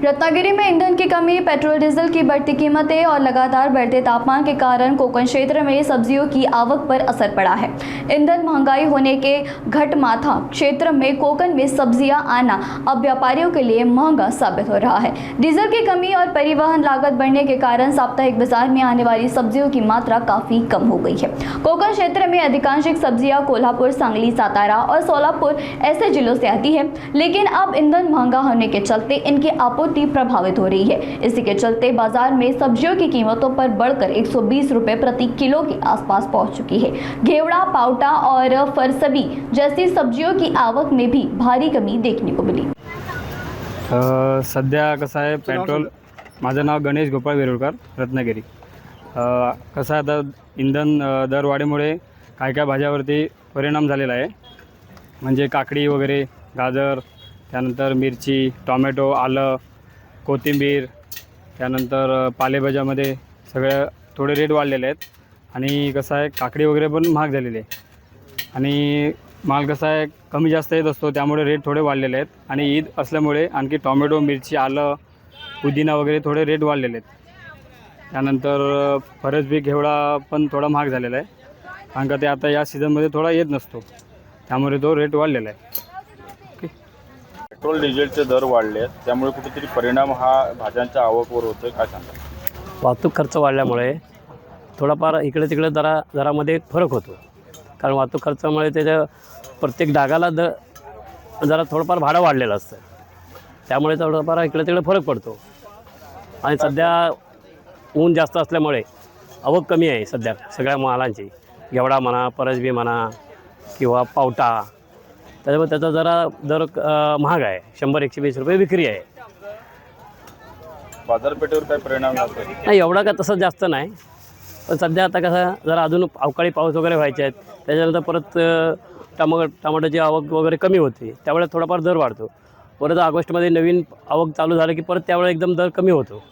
रत्नागिरी में ईंधन की कमी, पेट्रोल डीजल की बढ़ती कीमतें और लगातार बढ़ते तापमान के कारण कोकण क्षेत्र में सब्जियों की आवक पर असर पड़ा है। ईंधन महंगाई होने के घटमाथा क्षेत्र में कोकण में सब्जियां आना अब व्यापारियों के लिए महंगा साबित हो रहा है। डीजल की कमी और परिवहन लागत बढ़ने के कारण साप्ताहिक बाजार में आने वाली सब्जियों की मात्रा काफी कम हो गई है। कोकण क्षेत्र में अधिकांश सब्जियां कोल्हापुर, सांगली, सातारा और सोलापुर ऐसे जिलों से आती है, लेकिन अब ईंधन महंगा होने के चलते इनकी आपूर्ति प्रभावित हो रही है। इसी के चलते बाजार में सब्जियों की कीमतों पर बढ़कर 120 रुपए प्रति किलो के आसपास पहुंच चुकी है। घेवड़ा, पावटा और फरसबी जैसी सब्जियों की आवक में भी भारी कमी देखने को मिली। सध्या कसं आहे, पेट्रोल, माझं नाव गणेश गोपाळ वेरुळकर, रत्नागिरी. कसं आहे, आता इंधन दरवाढीमुळे काय काय भाज्यावरती परिणाम झालेला आहे. म्हणजे काकडी वगैरे, गाजर, त्यानंतर मिरची, टोमॅटो, आलं, कोथिंबीर, त्यानंतर पालेभाज्यामध्ये सगळ्या थोडे रेट वाढलेले आहेत. आणि कसं आहे, काकडी वगैरे पण महाग झालेली आहे. आणि माल कसा आहे, कमी जास्त येत असतो, त्यामुळे रेट थोडे वाढलेले आहेत. आणि ईद असल्यामुळे आणखी टोमॅटो, मिरची, आलं, पुदिना वगैरे थोडे रेट वाढलेले आहेत. त्यानंतर फरसबी, घेवडा पण थोडा महाग झालेला आहे, कारण का ते आता या सीझनमध्ये थोडा येत नसतो, त्यामुळे तो रेट वाढलेला आहे. पेट्रोल डिझेलचे दर वाढले आहेत, त्यामुळे कुठेतरी परिणाम हा भाज्यांच्या आवकवर होतोय, काय सांगा? वाहतूक खर्च वाढल्यामुळे थोडाफार इकडे तिकडे दरामध्ये फरक होतो. कारण वाहतूक खर्चामुळे त्याच्या प्रत्येक डागाला जरा थोडंफार भाडं वाढलेलं असतं, त्यामुळे थोडंफार इकडे तिकडे फरक पडतो. आणि सध्या ऊन जास्त असल्यामुळे आवक कमी आहे सध्या सगळ्या मालांची. घेवडा म्हणा, फरसबी म्हणा किंवा पावटा, त्याच्यामुळे त्याचा जरा दर महाग आहे. 100-120 रुपये विक्री आहे. बाजारपेठेवर काय परिणाम झाला? नाही, एवढा का तसं जास्त नाही, पण सध्या आता कसं जरा अजून अवकाळी पाऊस वगैरे व्हायचे आहेत, त्याच्यानंतर परत टमाटोची आवक वगैरे कमी होते, त्यावेळेस थोडाफार दर वाढतो. परत ऑगस्टमध्ये नवीन आवक चालू झालं की परत त्यावेळेस एकदम दर कमी होतो.